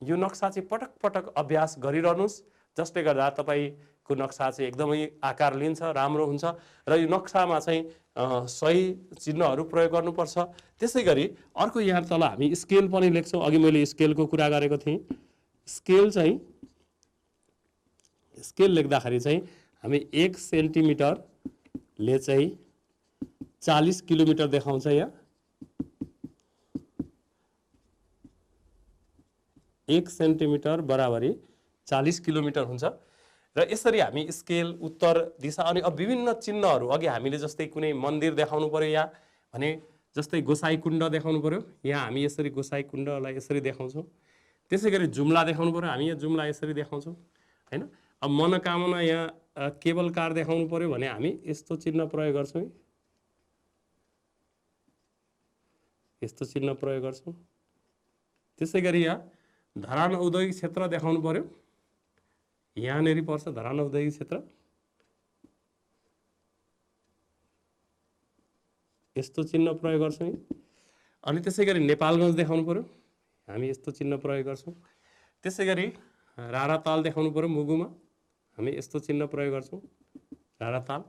यो नक्सा चाहिँ पटक पटक अभ्यास गरिरहनुहोस्, जसले गर्दा तपाईको नक्सा चाहिँ एकदमै आकार लिन्छ, राम्रो हुन्छ र यो नक्सामा चाहिँ सही चिन्हहरू प्रयोग गर्नुपर्छ। त्यसै गरी अर्को यहाँ तल हामी स्केल पनि लेख्छौँ। अघि मैले स्केलको कुरा गरेको थिएँ। स्केल लेख्दाखेरि चाहिँ हामी 1 सेन्टिमिटरले चाहिँ 40 किलोमिटर देखाउँछ। यहाँ 1 सेन्टिमिटर बराबरी 40 किलोमिटर हुन्छ। र यसरी हामी स्केल, उत्तर दिशा अनि अब विभिन्न चिन्हहरू, अघि हामीले जस्तै कुनै मन्दिर देखाउनु पर्यो यहाँ भने जस्तै गोसाई कुण्ड देखाउनु पर्यो, यहाँ हामी यसरी गोसाई कुण्डलाई यसरी देखाउँछौँ। त्यसै गरी जुम्ला देखाउनु पर्यो, हामी यहाँ जुम्ला यसरी देखाउँछौँ हैन। अब मनोकामना यहाँ केबल कार देखाउनु पर्यो भने हामी यस्तो चिन्ह प्रयोग गर्छौँ, यस्तो चिन्ह प्रयोग गर्छौँ। त्यसै गरी यहाँ धरान औद्योगिक क्षेत्र देखाउनु पर्यो, यहाँनेरि पर्छ धरान औद्योगिक क्षेत्र, यस्तो चिन्ह प्रयोग गर्छौँ। अनि त्यसै गरी नेपालगञ्ज देखाउनु पर्यो, हामी यस्तो चिन्ह प्रयोग गर्छौँ। त्यसै गरी राराताल देखाउनु पर्यो मुगुमा, हामी यस्तो चिन्ह प्रयोग गर्छौँ, राराताल।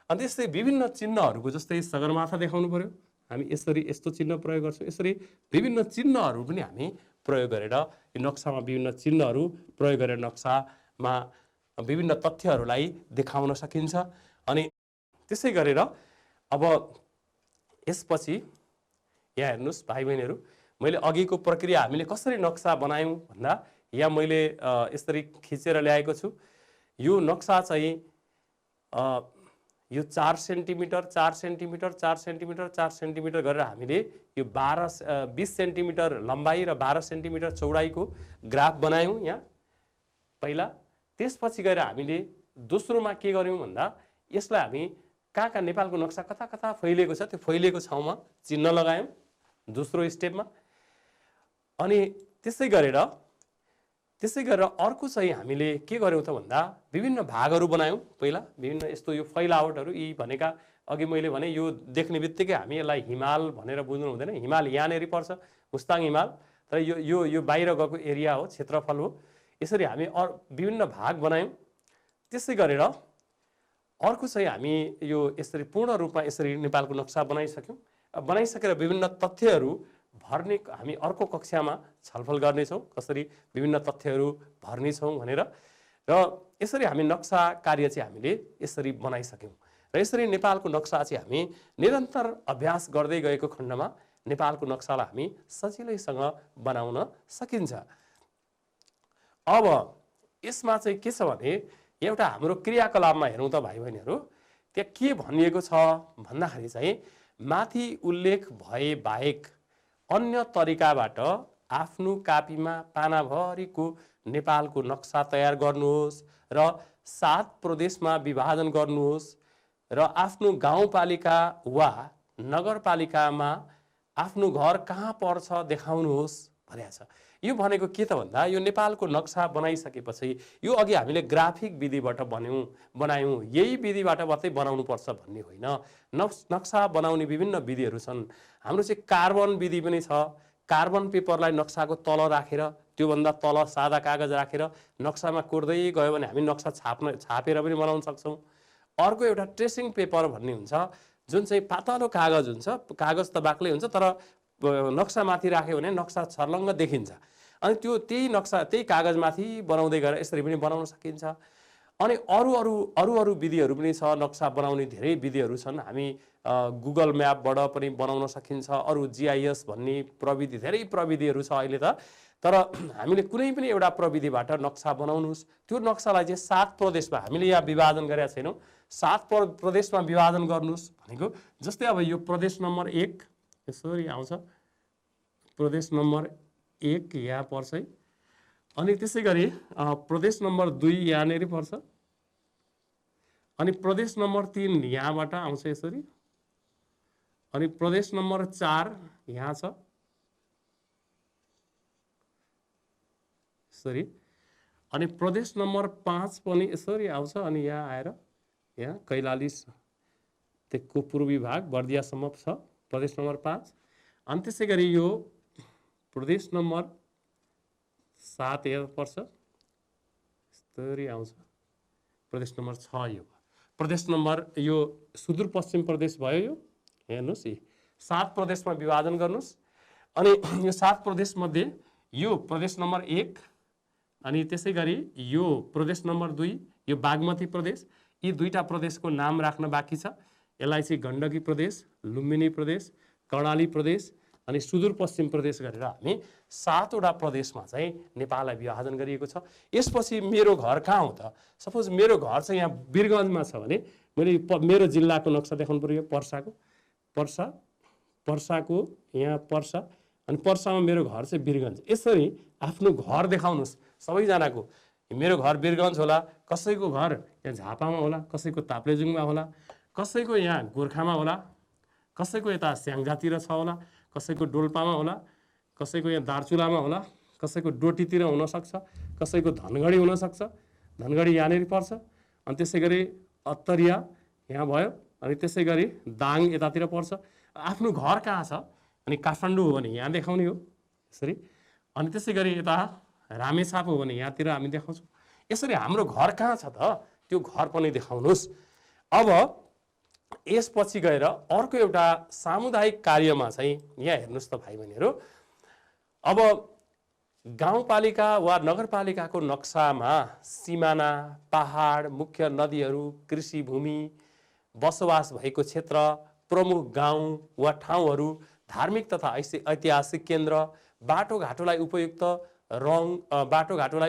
अनि त्यस्तै विभिन्न चिन्हहरूको जस्तै सगरमाथा देखाउनु पर्यो, हामी यसरी यस्तो चिन्ह प्रयोग गर्छौँ। यसरी विभिन्न चिन्हहरू पनि हामी प्रयोग गरेर यो नक्सामा विभिन्न चिन्हहरू प्रयोग गरेर नक्सामा विभिन्न तथ्यहरूलाई देखाउन सकिन्छ। अनि त्यसै गरेर अब यसपछि यहाँ हेर्नुहोस् भाइ बहिनीहरू, मैले अघिको प्रक्रिया हामीले कसरी नक्सा बनायौँ भन्दा यहाँ मैले यसरी खिचेर ल्याएको छु। यो नक्सा चाहिँ यो 4 सेन्टिमिटर 4 सेन्टिमिटर 4 सेन्टिमिटर 4 सेन्टिमिटर गरेर हामीले यो 20 सेन्टिमिटर लम्बाइ र 12 सेन्टिमिटर चौडाइको ग्राफ बनायौँ यहाँ पहिला। त्यसपछि गएर हामीले दोस्रोमा के गर्यौँ भन्दा यसलाई हामी कहाँ नेपालको नक्सा कता कता फैलिएको छ त्यो फैलिएको ठाउँमा चिन्ह लगायौँ दोस्रो स्टेपमा। अनि त्यसै गरेर अर्को चाहिँ हामीले के गर्यौँ त भन्दा विभिन्न भागहरू बनायौँ पहिला। विभिन्न यस्तो यो फैलावटहरू यी भनेका अघि मैले भने यो देख्ने बित्तिकै हामी यसलाई हिमाल भनेर बुझ्नु हुँदैन। हिमाल यहाँनेरि पर्छ, मुस्ताङ हिमाल, तर यो बाहिर गएको एरिया हो, क्षेत्रफल हो। यसरी हामी विभिन्न भाग बनायौँ। त्यसै गरेर अर्को चाहिँ हामी यो यसरी पूर्ण रूपमा यसरी नेपालको नक्सा बनाइसक्यौँ। बनाइसकेर विभिन्न तथ्यहरू भर्ने हामी अर्को कक्षामा छलफल गर्नेछौँ, कसरी विभिन्न तथ्यहरू भर्नेछौँ भनेर। र यसरी हामी नक्सा कार्य चाहिँ हामीले यसरी बनाइसक्यौँ। र यसरी नेपालको नक्सा चाहिँ हामी निरन्तर अभ्यास गर्दै गएको खण्डमा नेपालको नक्सालाई हामी सजिलैसँग बनाउन सकिन्छ। अब यसमा चाहिँ के छ भने एउटा हाम्रो क्रियाकलापमा हेरौँ त भाइ बहिनीहरू, त्यहाँ के भनिएको छ भन्दाखेरि चाहिँ माथि उल्लेख भए बाहेक अन्य तरिकाबाट आफ्नो कापीमा पानाभरिको नेपालको नक्सा तयार गर्नुहोस् र 7 प्रदेशमा विभाजन गर्नुहोस् र आफ्नो गाउँपालिका वा नगरपालिकामा आफ्नो घर कहाँ पर्छ देखाउनुहोस् भनेको छ। यो भनेको के त भन्दा यो नेपालको नक्सा बनाइसकेपछि यो अघि हामीले ग्राफिक विधिबाट बनायौँ, यही विधिबाट मात्रै बनाउनुपर्छ भन्ने होइन। नक्सा बनाउने विभिन्न विधिहरू छन्। हाम्रो चाहिँ कार्बन विधि पनि छ। कार्बन पेपरलाई नक्साको तल राखेर त्योभन्दा तल सादा कागज राखेर नक्सामा कोर्दै गयो भने हामी नक्सा छापेर पनि बनाउन सक्छौँ। अर्को एउटा ट्रेसिङ पेपर भन्ने हुन्छ, जुन चाहिँ पातलो कागज हुन्छ, कागज त बाक्लै हुन्छ तर नक्सा माथि राख्यो भने नक्सा छर्लङ्ग देखिन्छ। अनि त्यही नक्सा त्यही कागजमाथि बनाउँदै गएर यसरी पनि बनाउन सकिन्छ। अनि अरू विधिहरू पनि छ, नक्सा बनाउने धेरै विधिहरू छन्। हामी गुगल म्यापबाट पनि बनाउन सकिन्छ। अरू GIS भन्ने प्रविधि, धेरै प्रविधिहरू छ अहिले त। तर हामीले कुनै पनि एउटा प्रविधिबाट नक्सा बनाउनुहोस्। त्यो नक्सालाई चाहिँ 7 प्रदेशमा हामीले यहाँ विभाजन गरेका छैनौँ, 7 प्रदेशमा विभाजन गर्नुहोस् भनेको। जस्तै अब यो प्रदेश नम्बर 1 यसरी आउँछ, प्रदेश नम्बर 1 यहाँ पर्छ है। अनि त्यसै गरी प्रदेश नम्बर 2 यहाँनिर पर्छ। अनि प्रदेश नम्बर 3 यहाँबाट आउँछ यसरी। अनि प्रदेश नम्बर 4 यहाँ छ यसरी। अनि प्रदेश नम्बर 5 पनि यसरी आउँछ। अनि यहाँ आएर यहाँ कैलाली त्यसको पूर्वी भाग बर्दियासम्म छ प्रदेश नम्बर 5। अनि त्यसै गरी यो प्रदेश नम्बर 7 यहाँ पर्छ, यसरी आउँछ। प्रदेश नम्बर 6 यो प्रदेश नम्बर यो सुदूरपश्चिम प्रदेश भयो। यो हेर्नुहोस्, 7 प्रदेशमा विभाजन गर्नुहोस्। अनि यो 7 प्रदेशमध्ये यो प्रदेश नम्बर 1, अनि त्यसै गरी यो प्रदेश नम्बर 2 यो बागमती प्रदेश। यी दुईटा प्रदेशको नाम राख्न बाँकी छ। यसलाई चाहिँ गण्डकी प्रदेश, लुम्बिनी प्रदेश, कर्णाली प्रदेश अनि सुदूरपश्चिम प्रदेश गरेर हामी 7 वटा प्रदेशमा चाहिँ नेपाललाई विभाजन गरिएको छ। यसपछि मेरो घर कहाँ हो त? सपोज मेरो घर चाहिँ यहाँ वीरगञ्जमा छ भने मैले मेरो जिल्लाको नक्सा देखाउनु पर्यो। पर्साको यहाँ पर्सा, अनि पर्सामा मेरो घर चाहिँ वीरगञ्ज। यसरी आफ्नो घर देखाउनुहोस् सबैजनाको। मेरो घर वीरगञ्ज होला, कसैको घर यहाँ झापामा होला, कसैको ताप्लेजुङमा होला, कसैको यहाँ गोर्खामा होला, कसैको यता स्याङ्जातिर छ होला, कसैको डोल्पामा होला, कसैको यहाँ दार्चुलामा होला, कसैको डोटीतिर हुनसक्छ, कसैको धनगढी हुनसक्छ। धनगढी यहाँनिर पर्छ। अनि त्यसै गरी अत्तरिया यहाँ भयो। अनि त्यसै गरी दाङ यतातिर पर्छ। आफ्नो घर कहाँ छ? अनि काठमाडौँ हो भने यहाँ देखाउने हो यसरी। अनि त्यसै गरी यता रामेछाप हो भने यहाँतिर हामी देखाउँछौँ। यसरी हाम्रो घर कहाँ छ त त्यो घर पनि देखाउनुहोस्। अब यसपछि गएर अर्को एउटा सामुदायिक कार्यमा चाहिँ यहाँ हेर्नुहोस् त भाइ बहिनीहरू, अब गाउँपालिका वा नगरपालिकाको नक्सामा सिमाना, पहाड, मुख्य नदीहरू, कृषि भूमि, बसोबास भएको क्षेत्र, प्रमुख गाउँ वा ठाउँहरू, धार्मिक तथा ऐतिहासिक केन्द्र, बाटोघाटोलाई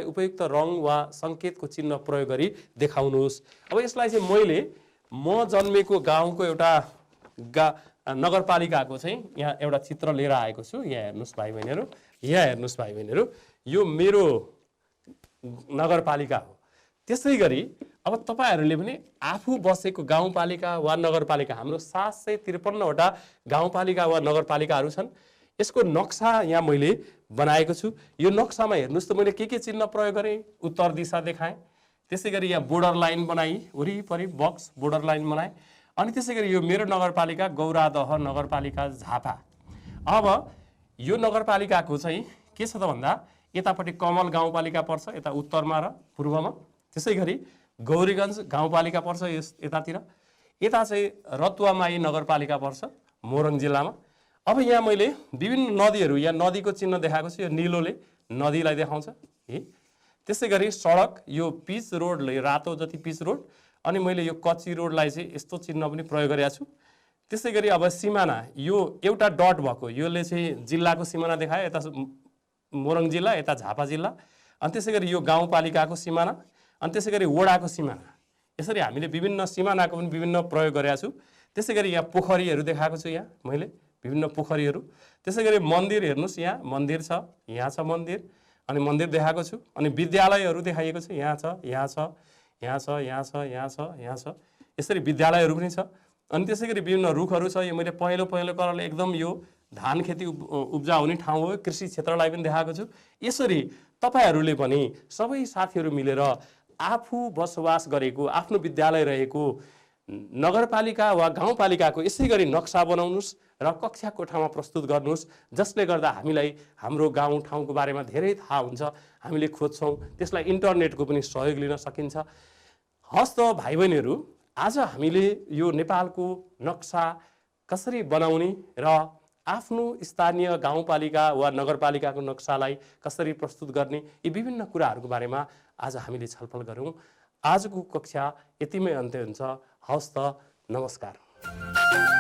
उपयुक्त रङ वा सङ्केतको चिन्ह प्रयोग गरी देखाउनुहोस्। अब यसलाई चाहिँ मैले म जन्मेको गाउँको एउटा नगरपालिकाको चाहिँ यहाँ एउटा चित्र लिएर आएको छु। यहाँ हेर्नुहोस् भाइ बहिनीहरू, यो मेरो नगरपालिका हो। त्यसै गरी अब तपाईहरूले पनि आफू बसेको गाउँपालिका वा नगरपालिका, हाम्रो 753 वटा गाउँपालिका वा नगरपालिकाहरू छन्। यसको नक्सा यहाँ मैले बनाएको छु। यो नक्सामा हेर्नुहोस् त मैले के चिन्ह प्रयोग गरेँ। उत्तर दिशा देखाएँ। त्यसै गरी यहाँ बोर्डर लाइन बनाई, वरिपरि बक्स बोर्डर लाइन बनाएँ। अनि त्यसै गरी यो मेरो नगरपालिका गौरादह नगरपालिका झापा। अब यो नगरपालिकाको चाहिँ के छ त भन्दा यतापट्टि कमल गाउँपालिका पर्छ यता उत्तरमा र पूर्वमा, त्यसै गरी गौरीगञ्ज गाउँपालिका पर्छ यतातिर, यता चाहिँ रतुवामाई नगरपालिका पर्छ मोरङ जिल्लामा। अब यहाँ मैले विभिन्न नदीहरू, यहाँ नदीको चिन्ह देखाएको छु, यो निलोले नदीलाई देखाउँछ है। त्यसै गरी सडक, यो पिच रोड, रातो जति पिच रोड, अनि मैले यो कच्ची रोडलाई चाहिँ यस्तो चिन्ह पनि प्रयोग गरेको छु। त्यसै गरी अब सिमाना, यो एउटा डट भएको, योले चाहिँ जिल्लाको सिमाना देखायो, यता मोरङ जिल्ला, यता झापा जिल्ला, अनि त्यसै गरी यो गाउँपालिकाको सिमाना, अनि त्यसै गरी वडाको सिमाना। यसरी हामीले विभिन्न सिमानाको पनि विभिन्न प्रयोग गरेका छु। त्यसै गरी यहाँ पोखरीहरू देखाएको छु, यहाँ मैले विभिन्न पोखरीहरू। त्यसै गरी मन्दिर हेर्नुहोस्, यहाँ मन्दिर छ, यहाँ छ मन्दिर, अनि मन्दिर देखाएको छु। अनि विद्यालयहरू देखाइएको छ, यहाँ छ, यहाँ छ, यहाँ छ, यहाँ छ, यहाँ छ, यहाँ छ, यसरी विद्यालयहरू पनि छ। अनि त्यसै गरी विभिन्न रुखहरू छ, यो मैले पहेँलो कलरले एकदम यो धान खेती उब्जाउ हुने ठाउँ हो, कृषि क्षेत्रलाई पनि देखाएको छु। यसरी तपाईहरूले पनि सबै साथीहरू मिलेर आफू बसोबास गरेको, आफ्नो विद्यालय रहेको नगरपालिका वा गाउँपालिकाको यसै गरी नक्सा बनाउनुहोस् र कक्षा कोठामा प्रस्तुत गर्नुहोस्, जसले गर्दा हामीलाई हाम्रो गाउँ ठाउँको बारेमा धेरै थाहा हुन्छ, हामीले खोज्छौँ, त्यसलाई इन्टरनेटको पनि सहयोग लिन सकिन्छ। हस् त भाइ बहिनीहरू, आज हामीले यो नेपालको नक्सा कसरी बनाउने र आफ्नो स्थानीय गाउँपालिका वा नगरपालिकाको नक्सालाई कसरी प्रस्तुत गर्ने, यी विभिन्न कुराहरूको बारेमा आज हामीले छलफल गऱ्यौँ। आजको कक्षा यतिमै अन्त्य हुन्छ। हवस् त, नमस्कार।